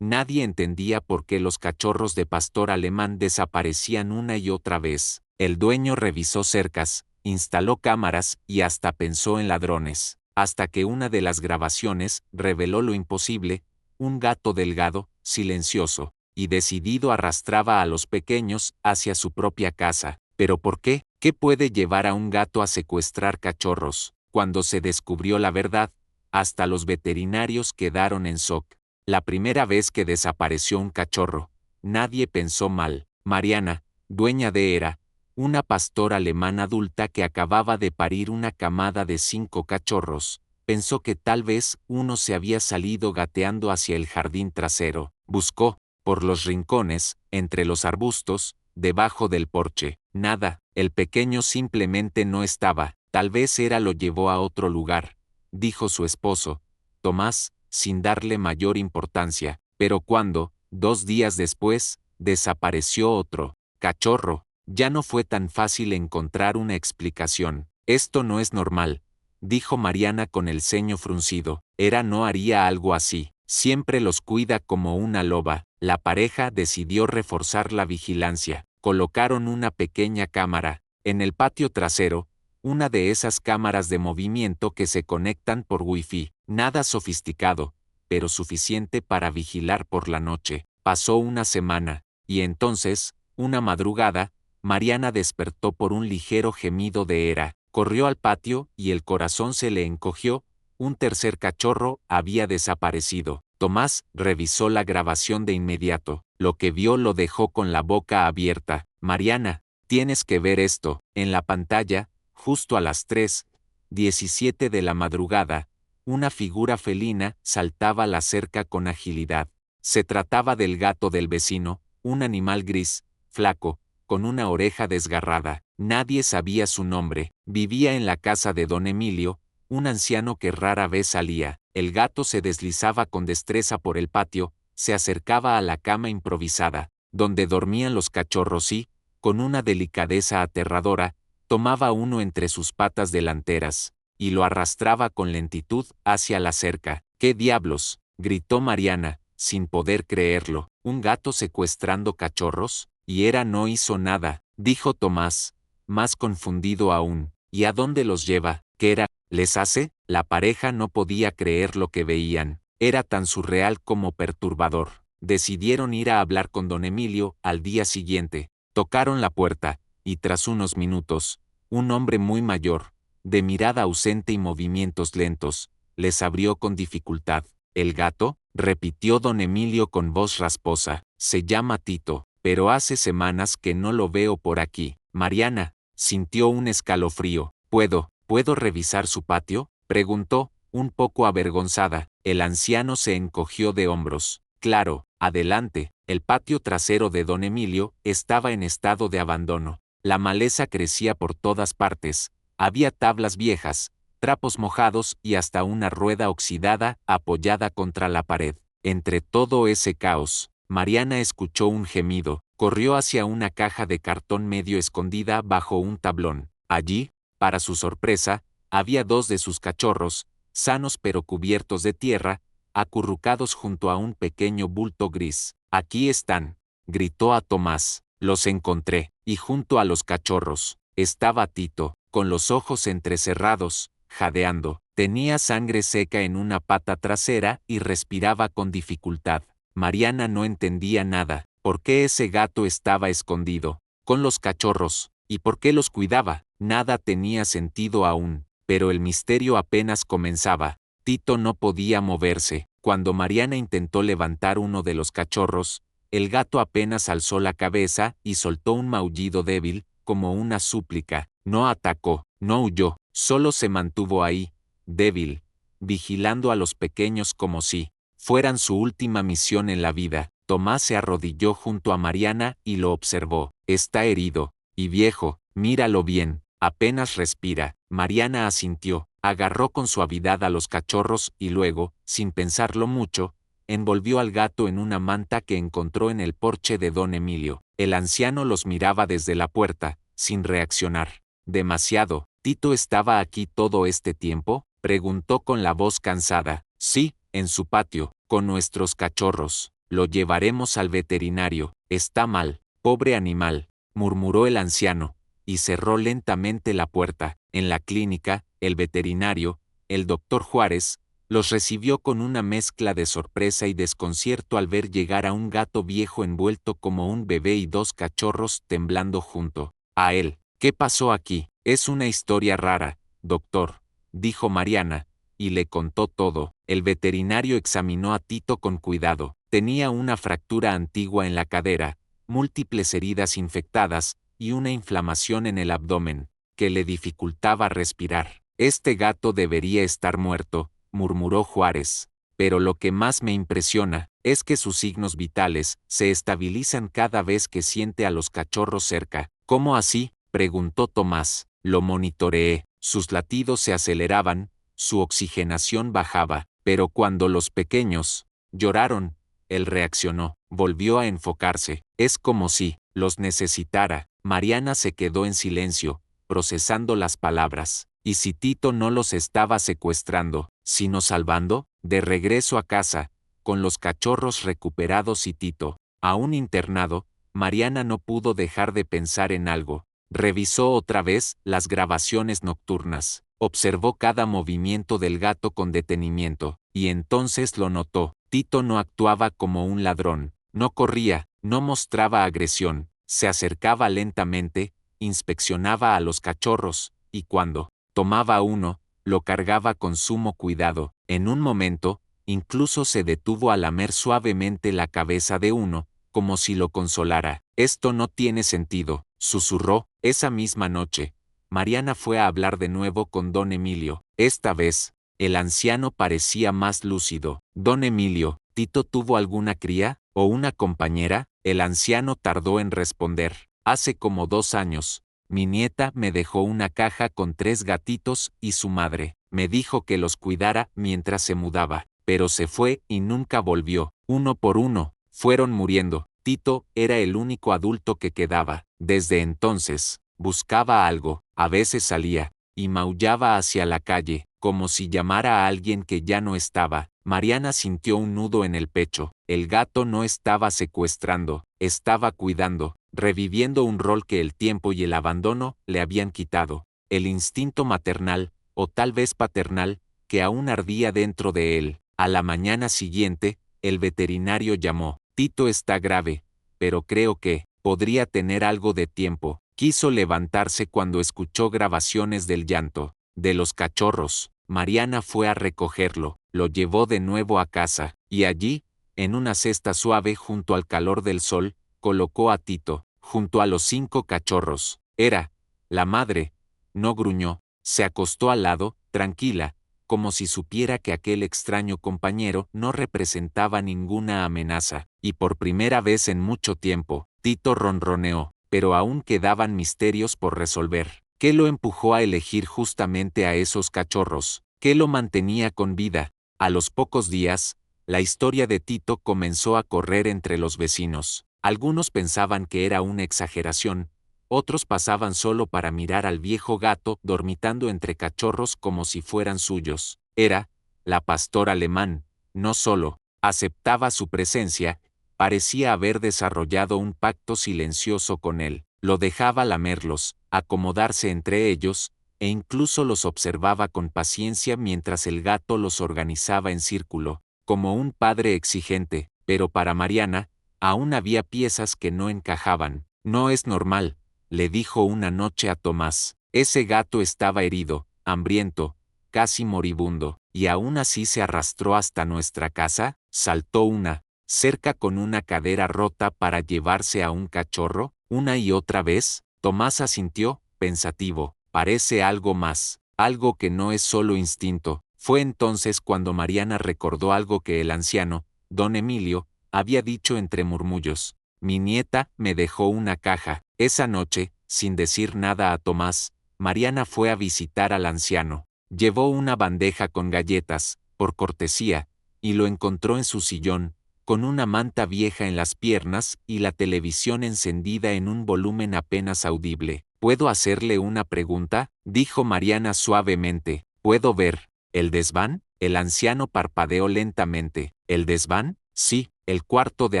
Nadie entendía por qué los cachorros de pastor alemán desaparecían una y otra vez. El dueño revisó cercas, instaló cámaras y hasta pensó en ladrones, hasta que una de las grabaciones reveló lo imposible: un gato delgado, silencioso y decidido arrastraba a los pequeños hacia su propia casa. ¿Pero por qué? ¿Qué puede llevar a un gato a secuestrar cachorros? Cuando se descubrió la verdad, hasta los veterinarios quedaron en shock. La primera vez que desapareció un cachorro, nadie pensó mal. Mariana, dueña de Era, una pastora alemana adulta que acababa de parir una camada de 5 cachorros, pensó que tal vez uno se había salido gateando hacia el jardín trasero. Buscó, por los rincones, entre los arbustos, debajo del porche. Nada, el pequeño simplemente no estaba. Tal vez Era lo llevó a otro lugar, dijo su esposo, Tomás, sin darle mayor importancia. Pero cuando, 2 días después, desapareció otro cachorro, ya no fue tan fácil encontrar una explicación. Esto no es normal, dijo Mariana con el ceño fruncido. Era no haría algo así. Siempre los cuida como una loba. La pareja decidió reforzar la vigilancia. Colocaron una pequeña cámara en el patio trasero, una de esas cámaras de movimiento que se conectan por Wi-Fi. Nada sofisticado, pero suficiente para vigilar por la noche. Pasó una semana, y entonces, una madrugada, Mariana despertó por un ligero gemido de Era. Corrió al patio y el corazón se le encogió. Un tercer cachorro había desaparecido. Tomás revisó la grabación de inmediato. Lo que vio lo dejó con la boca abierta. Mariana, tienes que ver esto. En la pantalla, justo a las 3:17 de la madrugada, una figura felina saltaba la cerca con agilidad. Se trataba del gato del vecino, un animal gris, flaco, con una oreja desgarrada. Nadie sabía su nombre. Vivía en la casa de don Emilio, un anciano que rara vez salía. El gato se deslizaba con destreza por el patio, se acercaba a la cama improvisada, donde dormían los cachorros y, con una delicadeza aterradora, tomaba uno entre sus patas delanteras, y lo arrastraba con lentitud hacia la cerca. ¿Qué diablos?, gritó Mariana, sin poder creerlo. ¿Un gato secuestrando cachorros? Y Era no hizo nada, dijo Tomás, más confundido aún. ¿Y a dónde los lleva? ¿Qué era? ¿Les hace? La pareja no podía creer lo que veían. Era tan surreal como perturbador. Decidieron ir a hablar con don Emilio al día siguiente. Tocaron la puerta, y tras unos minutos, un hombre muy mayor, de mirada ausente y movimientos lentos, les abrió con dificultad. ¿El gato?, repitió don Emilio con voz rasposa. Se llama Tito, pero hace semanas que no lo veo por aquí. Mariana sintió un escalofrío. ¿Puedo revisar su patio?, preguntó, un poco avergonzada. El anciano se encogió de hombros. Claro, adelante. El patio trasero de don Emilio estaba en estado de abandono. La maleza crecía por todas partes. Había tablas viejas, trapos mojados y hasta una rueda oxidada apoyada contra la pared. Entre todo ese caos, Mariana escuchó un gemido. Corrió hacia una caja de cartón medio escondida bajo un tablón. Allí, para su sorpresa, había 2 de sus cachorros, sanos pero cubiertos de tierra, acurrucados junto a un pequeño bulto gris. Aquí están, gritó a Tomás. Los encontré, y junto a los cachorros estaba Tito, con los ojos entrecerrados, jadeando. Tenía sangre seca en una pata trasera y respiraba con dificultad. Mariana no entendía nada. ¿Por qué ese gato estaba escondido con los cachorros? ¿Y por qué los cuidaba? Nada tenía sentido aún, pero el misterio apenas comenzaba. Tito no podía moverse. Cuando Mariana intentó levantar uno de los cachorros, el gato apenas alzó la cabeza y soltó un maullido débil, como una súplica. No atacó, no huyó, solo se mantuvo ahí, débil, vigilando a los pequeños como si fueran su última misión en la vida. Tomás se arrodilló junto a Mariana y lo observó. Está herido, y viejo, míralo bien, apenas respira. Mariana asintió, agarró con suavidad a los cachorros y luego, sin pensarlo mucho, envolvió al gato en una manta que encontró en el porche de don Emilio. El anciano los miraba desde la puerta, sin reaccionar. Demasiado. ¿Tito estaba aquí todo este tiempo?, preguntó con la voz cansada. Sí, en su patio, con nuestros cachorros. Lo llevaremos al veterinario. Está mal. Pobre animal, murmuró el anciano, y cerró lentamente la puerta. En la clínica, el veterinario, el doctor Juárez, los recibió con una mezcla de sorpresa y desconcierto al ver llegar a un gato viejo envuelto como un bebé y dos cachorros temblando junto a él. ¿Qué pasó aquí? Es una historia rara, doctor, dijo Mariana, y le contó todo. El veterinario examinó a Tito con cuidado. Tenía una fractura antigua en la cadera, múltiples heridas infectadas, y una inflamación en el abdomen, que le dificultaba respirar. Este gato debería estar muerto, murmuró Juárez. Pero lo que más me impresiona es que sus signos vitales se estabilizan cada vez que siente a los cachorros cerca. ¿Cómo así?, preguntó Tomás. Lo monitoreé. Sus latidos se aceleraban, su oxigenación bajaba, pero cuando los pequeños lloraron, él reaccionó, volvió a enfocarse. Es como si los necesitara. Mariana se quedó en silencio, procesando las palabras. ¿Y si Tito no los estaba secuestrando, sino salvando? De regreso a casa, con los cachorros recuperados y Tito aún internado, Mariana no pudo dejar de pensar en algo. Revisó otra vez las grabaciones nocturnas, observó cada movimiento del gato con detenimiento, y entonces lo notó. Tito no actuaba como un ladrón, no corría, no mostraba agresión, se acercaba lentamente, inspeccionaba a los cachorros, y cuando tomaba uno, lo cargaba con sumo cuidado. En un momento, incluso se detuvo a lamer suavemente la cabeza de uno, como si lo consolara. Esto no tiene sentido, susurró. Esa misma noche, Mariana fue a hablar de nuevo con don Emilio. Esta vez, el anciano parecía más lúcido. Don Emilio, ¿Tito tuvo alguna cría, o una compañera? El anciano tardó en responder. Hace como 2 años, mi nieta me dejó una caja con 3 gatitos y su madre. Me dijo que los cuidara mientras se mudaba, pero se fue y nunca volvió. Uno por uno, fueron muriendo. Tito era el único adulto que quedaba. Desde entonces, buscaba algo, a veces salía, y maullaba hacia la calle, como si llamara a alguien que ya no estaba. Mariana sintió un nudo en el pecho. El gato no estaba secuestrando, estaba cuidando, reviviendo un rol que el tiempo y el abandono le habían quitado. El instinto maternal, o tal vez paternal, que aún ardía dentro de él. A la mañana siguiente, el veterinario llamó. Tito está grave, pero creo que podría tener algo de tiempo. Quiso levantarse cuando escuchó grabaciones del llanto de los cachorros. Mariana fue a recogerlo, lo llevó de nuevo a casa, y allí, en una cesta suave junto al calor del sol, colocó a Tito, junto a los 5 cachorros. Era la madre. No gruñó, se acostó al lado, tranquila, como si supiera que aquel extraño compañero no representaba ninguna amenaza, y por primera vez en mucho tiempo, Tito ronroneó, pero aún quedaban misterios por resolver. ¿Qué lo empujó a elegir justamente a esos cachorros? ¿Qué lo mantenía con vida? A los pocos días, la historia de Tito comenzó a correr entre los vecinos. Algunos pensaban que era una exageración, otros pasaban solo para mirar al viejo gato dormitando entre cachorros como si fueran suyos. Era la pastor alemán, no solo aceptaba su presencia, parecía haber desarrollado un pacto silencioso con él. Lo dejaba lamerlos, acomodarse entre ellos, e incluso los observaba con paciencia mientras el gato los organizaba en círculo, como un padre exigente. Pero para Mariana, aún había piezas que no encajaban. No es normal, le dijo una noche a Tomás. Ese gato estaba herido, hambriento, casi moribundo, y aún así se arrastró hasta nuestra casa. Saltó una cerca con una cadera rota para llevarse a un cachorro. Una y otra vez, Tomás asintió, pensativo. Parece algo más, algo que no es solo instinto. Fue entonces cuando Mariana recordó algo que el anciano, don Emilio, había dicho entre murmullos. Mi nieta me dejó una caja. Esa noche, sin decir nada a Tomás, Mariana fue a visitar al anciano. Llevó una bandeja con galletas, por cortesía, y lo encontró en su sillón, con una manta vieja en las piernas y la televisión encendida en un volumen apenas audible. ¿Puedo hacerle una pregunta?, dijo Mariana suavemente. ¿Puedo ver el desván? El anciano parpadeó lentamente. ¿El desván? Sí, el cuarto de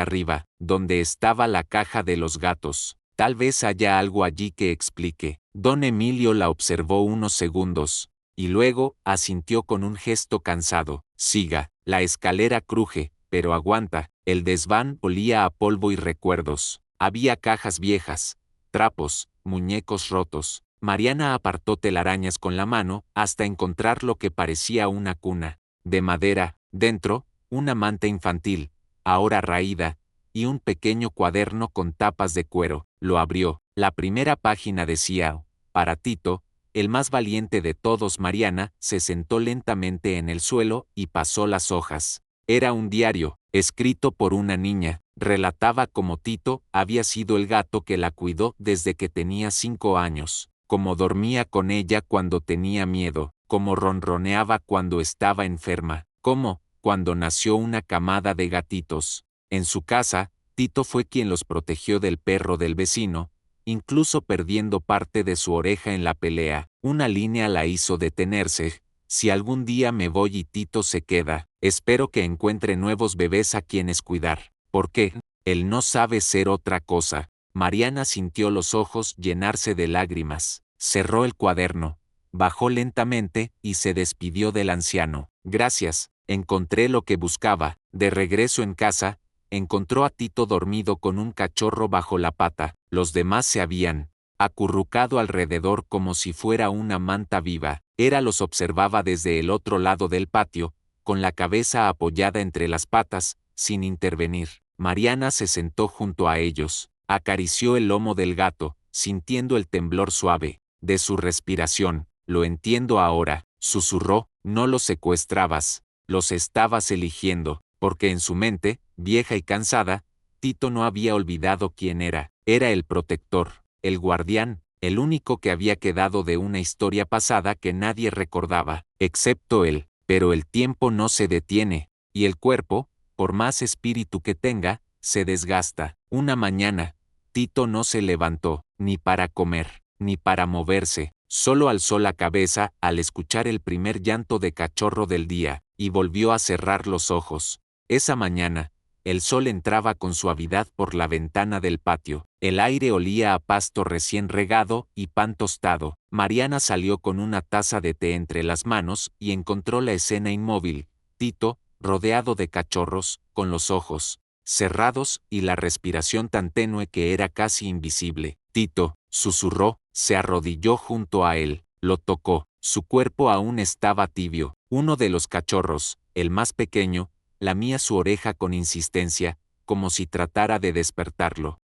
arriba, donde estaba la caja de los gatos. Tal vez haya algo allí que explique. Don Emilio la observó unos segundos, y luego asintió con un gesto cansado. Siga, la escalera cruje, pero aguanta. El desván olía a polvo y recuerdos. Había cajas viejas, trapos, muñecos rotos. Mariana apartó telarañas con la mano hasta encontrar lo que parecía una cuna de madera, dentro, una manta infantil, ahora raída, y un pequeño cuaderno con tapas de cuero. Lo abrió. La primera página decía: para Tito, el más valiente de todos. Mariana se sentó lentamente en el suelo y pasó las hojas. Era un diario, escrito por una niña. Relataba cómo Tito había sido el gato que la cuidó desde que tenía 5 años, cómo dormía con ella cuando tenía miedo, cómo ronroneaba cuando estaba enferma, cómo, cuando nació una camada de gatitos en su casa, Tito fue quien los protegió del perro del vecino, incluso perdiendo parte de su oreja en la pelea. Una línea la hizo detenerse: si algún día me voy y Tito se queda, espero que encuentre nuevos bebés a quienes cuidar, porque él no sabe ser otra cosa. Mariana sintió los ojos llenarse de lágrimas, cerró el cuaderno, bajó lentamente y se despidió del anciano. Gracias, encontré lo que buscaba. De regreso en casa, encontró a Tito dormido con un cachorro bajo la pata. Los demás se habían acurrucado alrededor como si fuera una manta viva. Los observaba desde el otro lado del patio, con la cabeza apoyada entre las patas, sin intervenir. Mariana se sentó junto a ellos, acarició el lomo del gato, sintiendo el temblor suave de su respiración. Lo entiendo ahora, susurró, no los secuestrabas, los estabas eligiendo, porque en su mente, vieja y cansada, Tito no había olvidado quién era. Era el protector, el guardián, el único que había quedado de una historia pasada que nadie recordaba, excepto él. Pero el tiempo no se detiene, y el cuerpo, por más espíritu que tenga, se desgasta. Una mañana, Tito no se levantó, ni para comer, ni para moverse, solo alzó la cabeza al escuchar el primer llanto de cachorro del día, y volvió a cerrar los ojos. Esa mañana, el sol entraba con suavidad por la ventana del patio. El aire olía a pasto recién regado y pan tostado. Mariana salió con una taza de té entre las manos y encontró la escena inmóvil: Tito, rodeado de cachorros, con los ojos cerrados y la respiración tan tenue que era casi invisible. Tito, susurró, se arrodilló junto a él, lo tocó. Su cuerpo aún estaba tibio. Uno de los cachorros, el más pequeño, lamía su oreja con insistencia, como si tratara de despertarlo.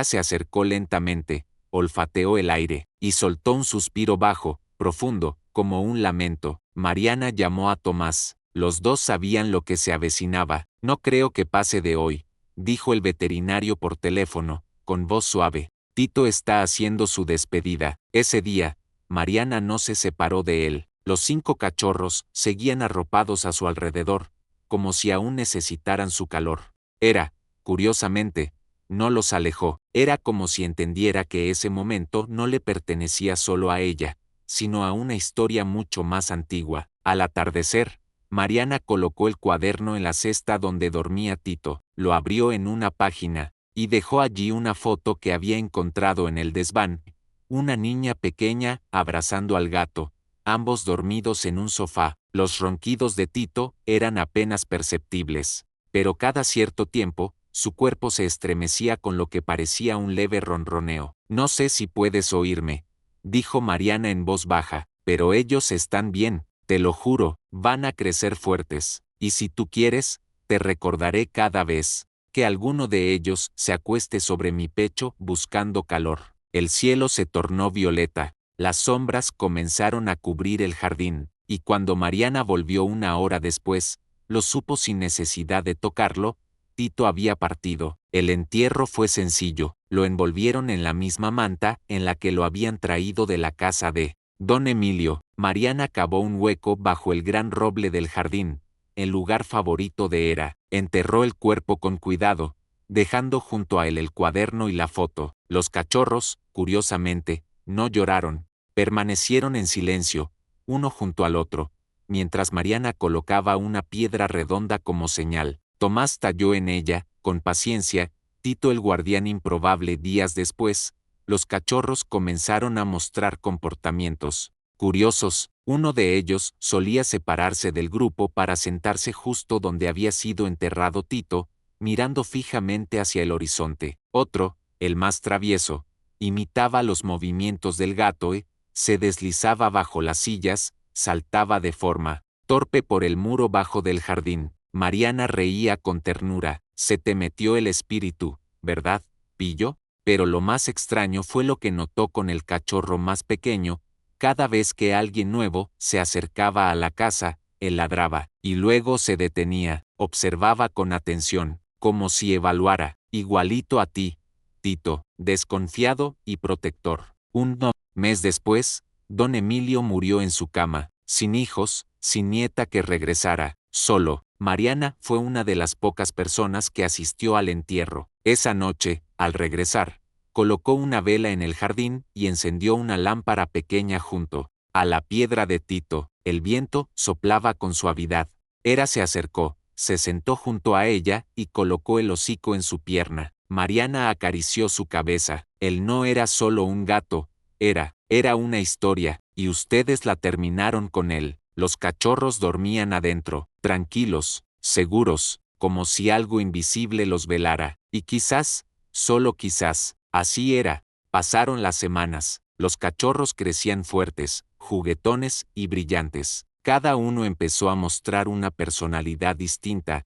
Se acercó lentamente, olfateó el aire, y soltó un suspiro bajo, profundo, como un lamento. Mariana llamó a Tomás. Los dos sabían lo que se avecinaba. No creo que pase de hoy, dijo el veterinario por teléfono, con voz suave. Tito está haciendo su despedida. Ese día, Mariana no se separó de él. Los 5 cachorros seguían arropados a su alrededor, como si aún necesitaran su calor. Curiosamente, no los alejó. Era como si entendiera que ese momento no le pertenecía solo a ella, sino a una historia mucho más antigua. Al atardecer, Mariana colocó el cuaderno en la cesta donde dormía Tito, lo abrió en una página, y dejó allí una foto que había encontrado en el desván: una niña pequeña abrazando al gato, ambos dormidos en un sofá. Los ronquidos de Tito eran apenas perceptibles, pero cada cierto tiempo, su cuerpo se estremecía con lo que parecía un leve ronroneo. No sé si puedes oírme, dijo Mariana en voz baja, pero ellos están bien, te lo juro, van a crecer fuertes, y si tú quieres, te recordaré cada vez que alguno de ellos se acueste sobre mi pecho buscando calor. El cielo se tornó violeta, las sombras comenzaron a cubrir el jardín, y cuando Mariana volvió 1 hora después, lo supo sin necesidad de tocarlo: Tito había partido. El entierro fue sencillo, lo envolvieron en la misma manta en la que lo habían traído de la casa de Don Emilio. Mariana cavó un hueco bajo el gran roble del jardín, el lugar favorito de enterró el cuerpo con cuidado, dejando junto a él el cuaderno y la foto. Los cachorros, curiosamente, no lloraron, permanecieron en silencio, uno junto al otro, mientras Mariana colocaba una piedra redonda como señal. Tomás talló en ella, con paciencia, Tito el guardián improbable. Días después, los cachorros comenzaron a mostrar comportamientos curiosos. Uno de ellos solía separarse del grupo para sentarse justo donde había sido enterrado Tito, mirando fijamente hacia el horizonte. Otro, el más travieso, imitaba los movimientos del gato y se deslizaba bajo las sillas, saltaba de forma torpe por el muro bajo del jardín. Mariana reía con ternura. Se te metió el espíritu, ¿verdad, pillo? Pero lo más extraño fue lo que notó con el cachorro más pequeño. Cada vez que alguien nuevo se acercaba a la casa, él ladraba, y luego se detenía, observaba con atención, como si evaluara, igualito a ti, Tito, desconfiado y protector. Mes después, don Emilio murió en su cama, sin hijos, sin nieta que regresara, solo. Mariana fue una de las pocas personas que asistió al entierro. Esa noche, al regresar, colocó una vela en el jardín y encendió una lámpara pequeña junto a la piedra de Tito. El viento soplaba con suavidad. Se acercó, se sentó junto a ella y colocó el hocico en su pierna. Mariana acarició su cabeza. Él no era solo un gato, era una historia, y ustedes la terminaron con él. Los cachorros dormían adentro, tranquilos, seguros, como si algo invisible los velara. Y quizás, solo quizás, así era. Pasaron las semanas. Los cachorros crecían fuertes, juguetones y brillantes. Cada uno empezó a mostrar una personalidad distinta,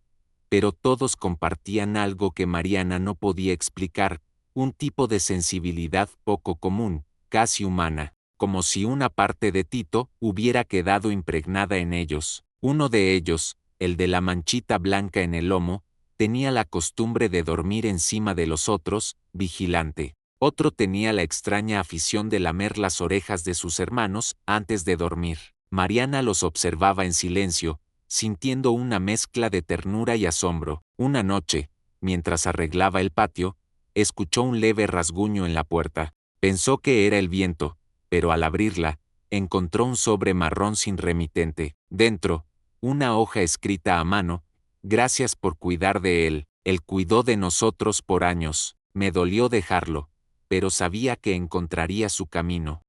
pero todos compartían algo que Mariana no podía explicar, un tipo de sensibilidad poco común, casi humana, como si una parte de Tito hubiera quedado impregnada en ellos. Uno de ellos, el de la manchita blanca en el lomo, tenía la costumbre de dormir encima de los otros, vigilante. Otro tenía la extraña afición de lamer las orejas de sus hermanos antes de dormir. Mariana los observaba en silencio, sintiendo una mezcla de ternura y asombro. Una noche, mientras arreglaba el patio, escuchó un leve rasguño en la puerta. Pensó que era el viento, pero al abrirla, encontró un sobre marrón sin remitente. Dentro, una hoja escrita a mano: gracias por cuidar de él. Él cuidó de nosotros por años. Me dolió dejarlo, pero sabía que encontraría su camino.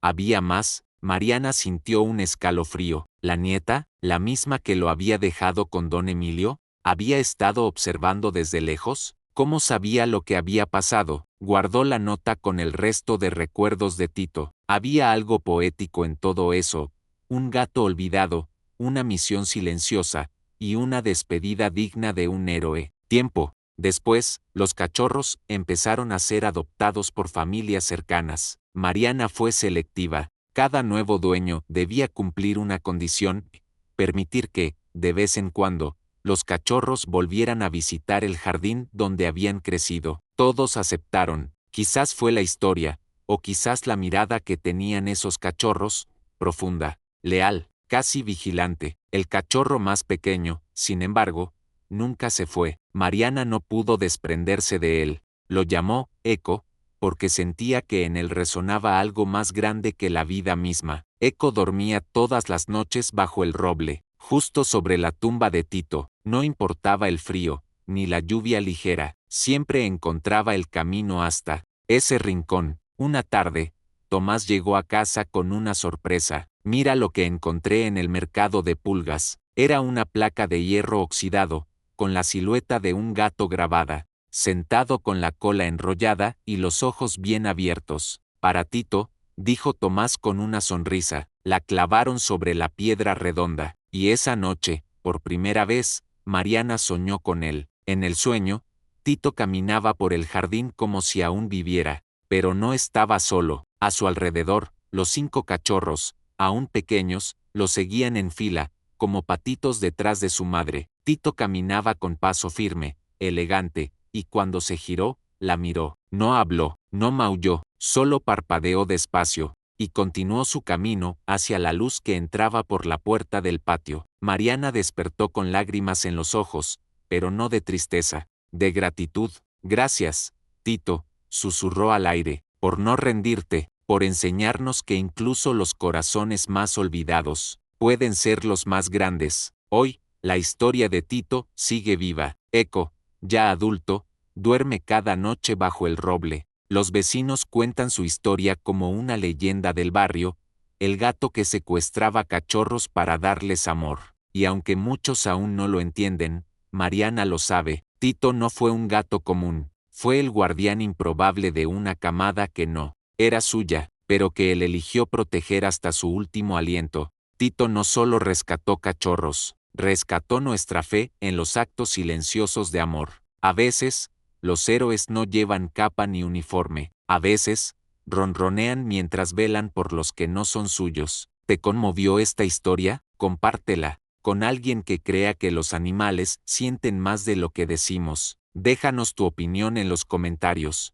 Había más. Mariana sintió un escalofrío. La nieta, la misma que lo había dejado con don Emilio, había estado observando desde lejos. ¿Cómo sabía lo que había pasado? Guardó la nota con el resto de recuerdos de Tito. Había algo poético en todo eso, un gato olvidado, una misión silenciosa, y una despedida digna de un héroe. Tiempo después, los cachorros empezaron a ser adoptados por familias cercanas. Mariana fue selectiva. Cada nuevo dueño debía cumplir una condición: permitir que, de vez en cuando, los cachorros volvieran a visitar el jardín donde habían crecido. Todos aceptaron. Quizás fue la historia, o quizás la mirada que tenían esos cachorros, profunda, leal, casi vigilante. El cachorro más pequeño, sin embargo, nunca se fue. Mariana no pudo desprenderse de él. Lo llamó Eco, porque sentía que en él resonaba algo más grande que la vida misma. Eco dormía todas las noches bajo el roble, justo sobre la tumba de Tito. No importaba el frío, ni la lluvia ligera, siempre encontraba el camino hasta ese rincón. Una tarde, Tomás llegó a casa con una sorpresa. Mira lo que encontré en el mercado de pulgas. Era una placa de hierro oxidado, con la silueta de un gato grabada, sentado con la cola enrollada y los ojos bien abiertos. Para Tito, dijo Tomás con una sonrisa. La clavaron sobre la piedra redonda, y esa noche, por primera vez, Mariana soñó con él. En el sueño, Tito caminaba por el jardín como si aún viviera, pero no estaba solo. A su alrededor, los 5 cachorros, aún pequeños, lo seguían en fila, como patitos detrás de su madre. Tito caminaba con paso firme, elegante, y cuando se giró, la miró. No habló, no maulló, solo parpadeó despacio, y continuó su camino hacia la luz que entraba por la puerta del patio. Mariana despertó con lágrimas en los ojos, pero no de tristeza, de gratitud. Gracias, Tito, susurró al aire, por no rendirte, por enseñarnos que incluso los corazones más olvidados pueden ser los más grandes. Hoy, La historia de Tito sigue viva. Eco, ya adulto, duerme cada noche bajo el roble. Los vecinos cuentan su historia como una leyenda del barrio, el gato que secuestraba cachorros para darles amor. Y aunque muchos aún no lo entienden, Mariana lo sabe. Tito no fue un gato común, fue el guardián improbable de una camada que no era suya, pero que él eligió proteger hasta su último aliento. Tito no solo rescató cachorros, rescató nuestra fe en los actos silenciosos de amor. A veces, los héroes no llevan capa ni uniforme, a veces, ronronean mientras velan por los que no son suyos. ¿Te conmovió esta historia? Compártela con alguien que crea que los animales sienten más de lo que decimos. Déjanos tu opinión en los comentarios.